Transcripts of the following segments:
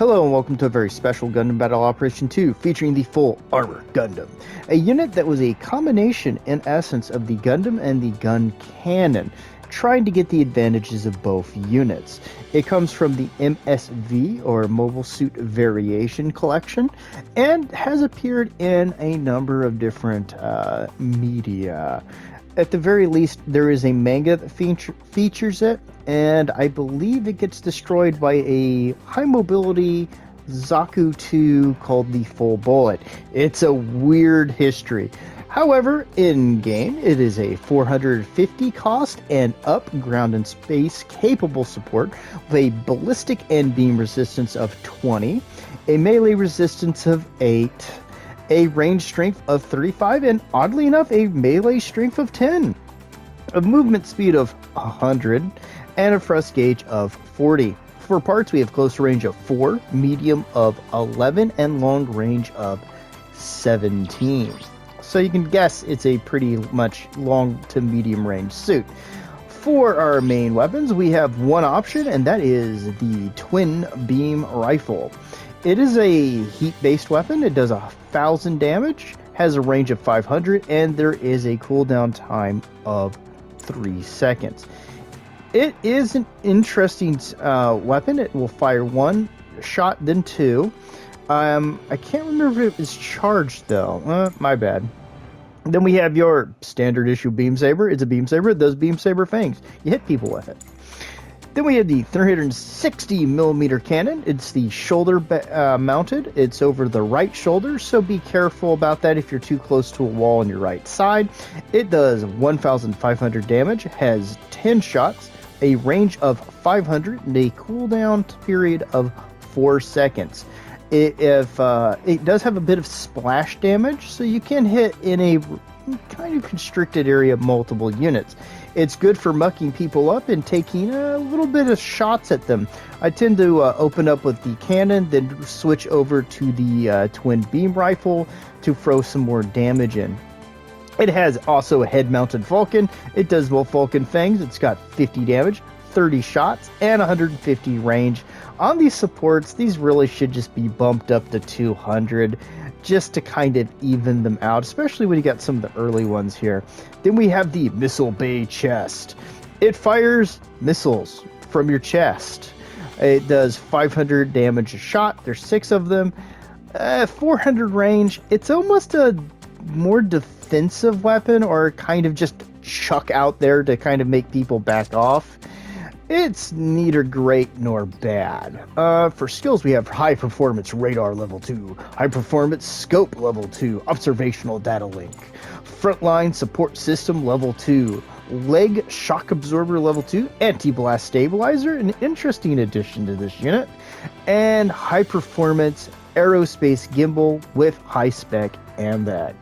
Hello and welcome to a very special Gundam Battle Operation 2 featuring the Full Armor Gundam, a unit that was a combination in essence of the Gundam and the Guncannon, trying to get the advantages of both units. It comes from the MSV or Mobile Suit Variation collection and has appeared in a number of different media. At the very least, there is a manga that features it, and I believe it gets destroyed by a high mobility Zaku 2 called the Full Bullet. It's a weird history. However, in game, it is a 450 cost and up ground and space capable support with a ballistic and beam resistance of 20, a melee resistance of 8, a range strength of 35, and oddly enough, a melee strength of 10, a movement speed of 100, and a thrust gauge of 40. For parts, we have close range of 4, medium of 11, and long range of 17. So you can guess it's a pretty much long to medium range suit. For our main weapons, we have one option, and that is the twin beam rifle. It is a heat-based weapon. It does 1,000 damage, has a range of 500, and there is a cooldown time of 3 seconds. It is an interesting weapon. It will fire one shot, then two. I can't remember if it was charged, though. My bad. Then we have your standard issue beam saber. It's a beam saber. It does beam saber fangs. You hit people with it. Then we have the 360mm cannon. It's the shoulder mounted. It's over the right shoulder, so be careful about that if you're too close to a wall on your right side. It does 1,500 damage, has 10 shots, a range of 500, and a cooldown period of 4 seconds. It does have a bit of splash damage, so you can hit in a kind of constricted area multiple units. It's good for mucking people up and taking a little bit of shots at them. I tend to open up with the cannon, then switch over to the twin beam rifle to throw some more damage in. It has also a head-mounted Vulcan. It does both Vulcan fangs. It's got 50 damage, 30 shots, and 150 range. On these supports, these really should just be bumped up to 200 just to kind of even them out, especially when you got some of the early ones here. Then we have the Missile Bay Chest. It fires missiles from your chest. It does 500 damage a shot. There's 6 of them. 400 range. It's almost a more defensive weapon, or kind of just chuck out there to kind of make people back off. It's neither great nor bad. For skills, we have High Performance Radar Level 2, High Performance Scope Level 2, Observational Data Link, Frontline Support System Level 2, Leg Shock Absorber Level 2, Anti-Blast Stabilizer, an interesting addition to this unit, and High Performance Aerospace Gimbal with High Spec and that.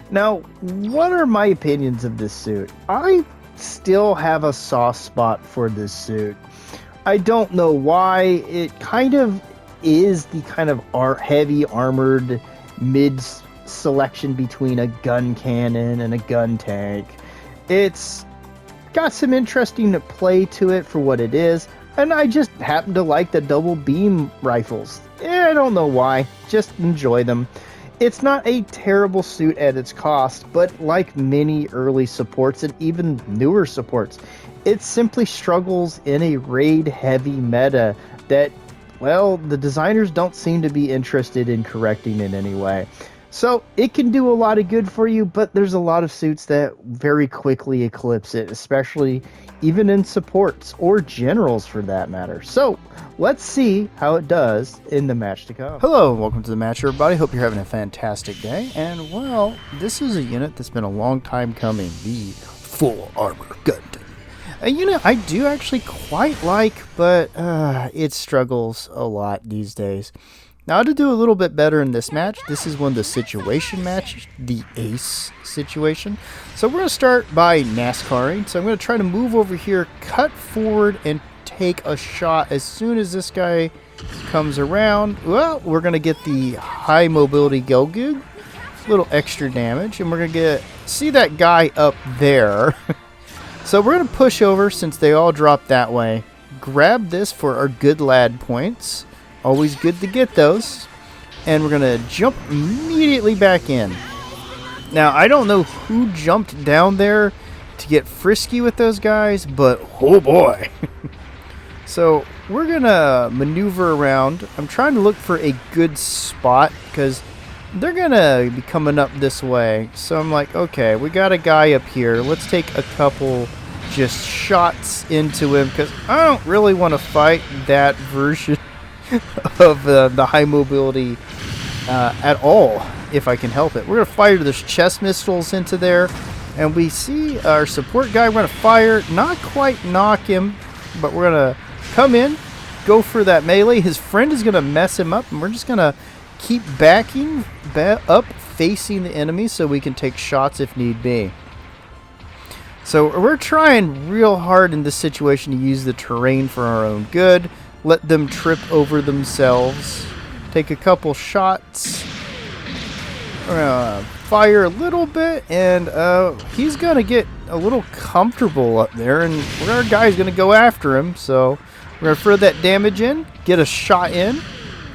Now, what are my opinions of this suit? I still have a soft spot for this suit. I don't know why. It kind of is the kind of heavy armored mid selection between a gun cannon and a gun tank. It's got some interesting play to it for what it is, and I just happen to like the double beam rifles. I don't know why, just enjoy them. It's not a terrible suit at its cost, but like many early supports and even newer supports, it simply struggles in a raid-heavy meta that, well, the designers don't seem to be interested in correcting in any way. So it can do a lot of good for you, but there's a lot of suits that very quickly eclipse it, especially even in supports or generals for that matter. So let's see how it does in the match to come. Hello and welcome to the match, everybody. Hope you're having a fantastic day. And well, this is a unit that's been a long time coming, the Full Armor Gundam. A unit I do actually quite like, but it struggles a lot these days. Now, to do a little bit better in this match, this is one of the situation matches, the ace situation. So we're going to start by NASCARing. So I'm going to try to move over here, cut forward, and take a shot as soon as this guy comes around. Well, we're going to get the high mobility Gelgoog, a little extra damage, and we're going to see that guy up there. So we're going to push over since they all drop that way. Grab this for our good lad points. Always good to get those. And we're going to jump immediately back in. Now, I don't know who jumped down there to get frisky with those guys, but oh boy. So we're going to maneuver around. I'm trying to look for a good spot because they're going to be coming up this way. So I'm like, okay, we got a guy up here. Let's take a couple just shots into him because I don't really want to fight that version of the high mobility at all, if I can help it. We're going to fire those chest missiles into there, and we see our support guy. We're going to fire, not quite knock him, but we're going to come in, go for that melee. His friend is going to mess him up, and we're just going to keep backing up, facing the enemy so we can take shots if need be. So we're trying real hard in this situation to use the terrain for our own good. Let them trip over themselves. Take a couple shots. We're gonna fire a little bit, and he's gonna get a little comfortable up there, and our guy's gonna go after him. So we're gonna throw that damage in, get a shot in,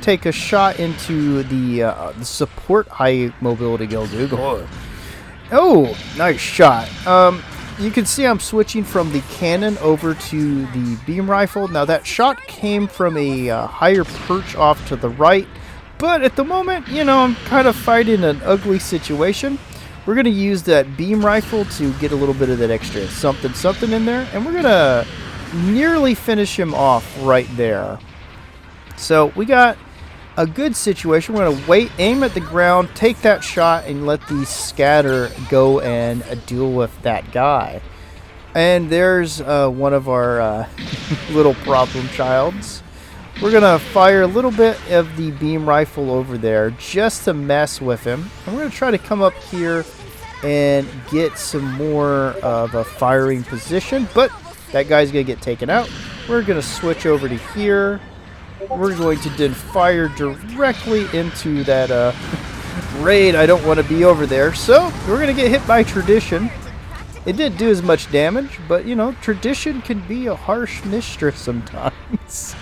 take a shot into the support high mobility Gilduga. Oh, nice shot. You can see I'm switching from the cannon over to the beam rifle. Now that shot came from a higher perch off to the right, but at the moment, you know, I'm kind of fighting an ugly situation. We're going to use that beam rifle to get a little bit of that extra something in there, and we're going to nearly finish him off right there. So we got a good situation. We're going to wait, aim at the ground, take that shot, and let the scatter go and deal with that guy. And there's one of our little problem childs. We're going to fire a little bit of the beam rifle over there just to mess with him. And we're going to try to come up here and get some more of a firing position, but that guy's going to get taken out. We're going to switch over to here. We're going to then fire directly into that raid. I don't want to be over there. So we're going to get hit by tradition. It didn't do as much damage, but you know, tradition can be a harsh mistress sometimes.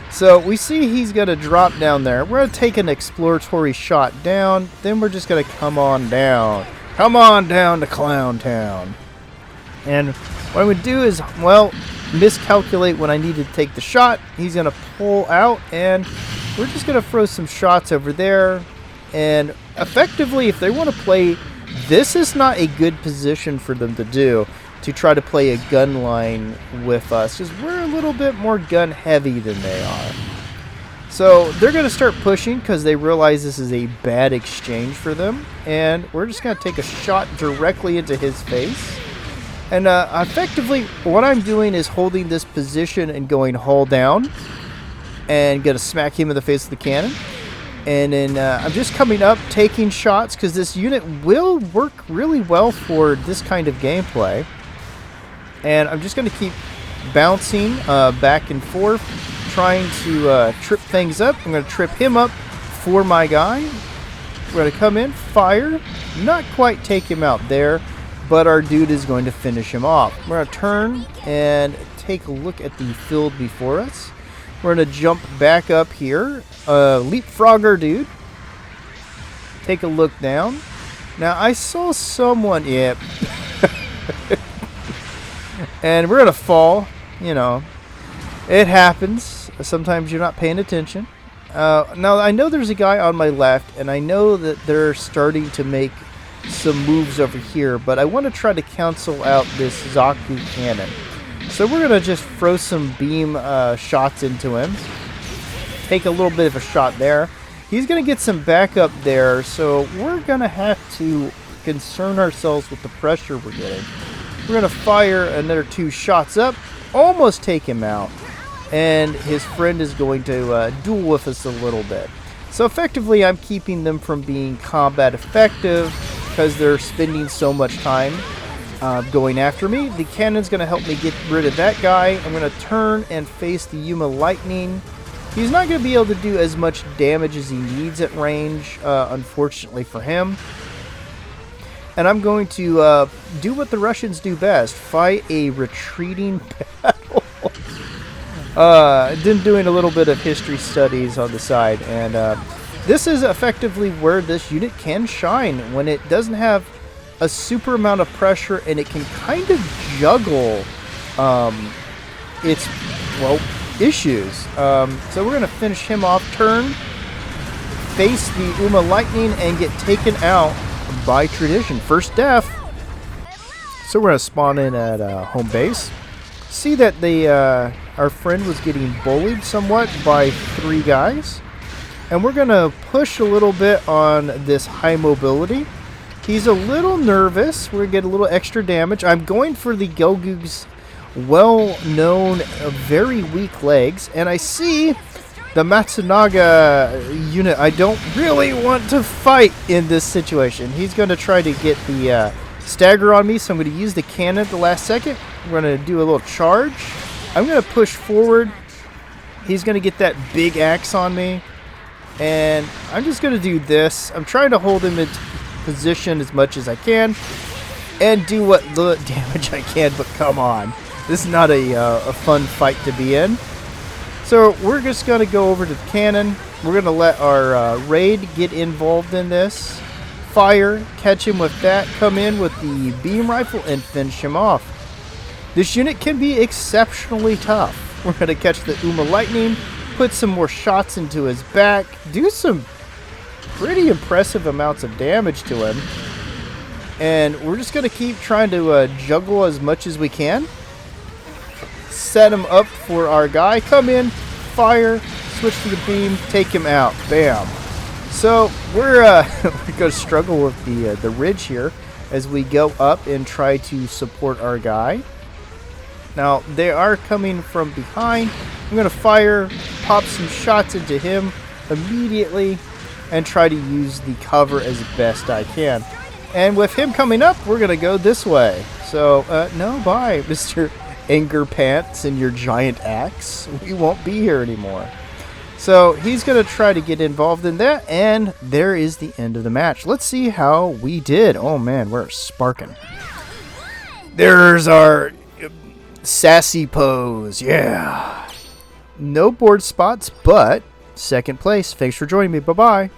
So we see he's going to drop down there. We're going to take an exploratory shot down. Then we're just going to come on down. Come on down to Clown Town. And what I'm going to do is, well, miscalculate when I need to take the shot. He's going to pull out, and we're just going to throw some shots over there. And effectively, if they want to play, this is not a good position for them to do, to try to play a gun line with us, because we're a little bit more gun heavy than they are. So they're going to start pushing because they realize this is a bad exchange for them, and we're just going to take a shot directly into his face. And effectively, what I'm doing is holding this position and going hull down and going to smack him in the face with the cannon. And then I'm just coming up, taking shots, because this unit will work really well for this kind of gameplay. And I'm just going to keep bouncing back and forth, trying to trip things up. I'm going to trip him up for my guy. We're going to come in, fire, not quite take him out there, but our dude is going to finish him off. We're going to turn and take a look at the field before us. We're going to jump back up here, leapfrog our dude, take a look down. Now I saw someone, yep, and we're going to fall, you know, it happens. Sometimes you're not paying attention. Now I know there's a guy on my left, and I know that they're starting to make some moves over here, but I want to try to cancel out this Zaku cannon. So we're going to just throw some beam shots into him. Take a little bit of a shot there. He's going to get some backup there, so we're going to have to concern ourselves with the pressure we're getting. We're going to fire another 2 shots up, almost take him out, and his friend is going to duel with us a little bit. So effectively, I'm keeping them from being combat effective because they're spending so much time going after me. The cannon's going to help me get rid of that guy. I'm going to turn and face the Yuma Lightning. He's not going to be able to do as much damage as he needs at range, unfortunately for him. And I'm going to do what the Russians do best, fight a retreating battle. doing a little bit of history studies on the side, and this is effectively where this unit can shine when it doesn't have a super amount of pressure, and it can kind of juggle its, well, issues. So we're going to finish him off turn, face the Uma Lightning, and get taken out by tradition. First death. So we're going to spawn in at home base. See that our friend was getting bullied somewhat by 3 guys. And we're going to push a little bit on this high mobility. He's a little nervous. We're going to get a little extra damage. I'm going for the Gelgoog's well-known, very weak legs. And I see the Matsunaga unit I don't really want to fight in this situation. He's going to try to get the stagger on me, so I'm going to use the cannon at the last second. We're going to do a little charge. I'm going to push forward. He's going to get that big axe on me. And I'm just going to do this. I'm trying to hold him in position as much as I can and do what little damage I can, but come on. This is not a fun fight to be in. So we're just going to go over to the cannon. We're going to let our raid get involved in this. Fire, catch him with that, come in with the beam rifle, and finish him off. This unit can be exceptionally tough. We're going to catch the Uma Lightning, put some more shots into his back, do some pretty impressive amounts of damage to him. And we're just going to keep trying to juggle as much as we can. Set him up for our guy. Come in, fire, switch to the beam, take him out. Bam. So we're going to struggle with the ridge here as we go up and try to support our guy. Now they are coming from behind. I'm going to fire, pop some shots into him immediately, and try to use the cover as best I can. And with him coming up, we're going to go this way. So no, bye, Mr. Anger Pants and your giant axe. We won't be here anymore. So he's going to try to get involved in that, and there is the end of the match. Let's see how we did. Oh man, we're sparking. There's our sassy pose. Yeah. No board spots, but second place. Thanks for joining me. Bye-bye.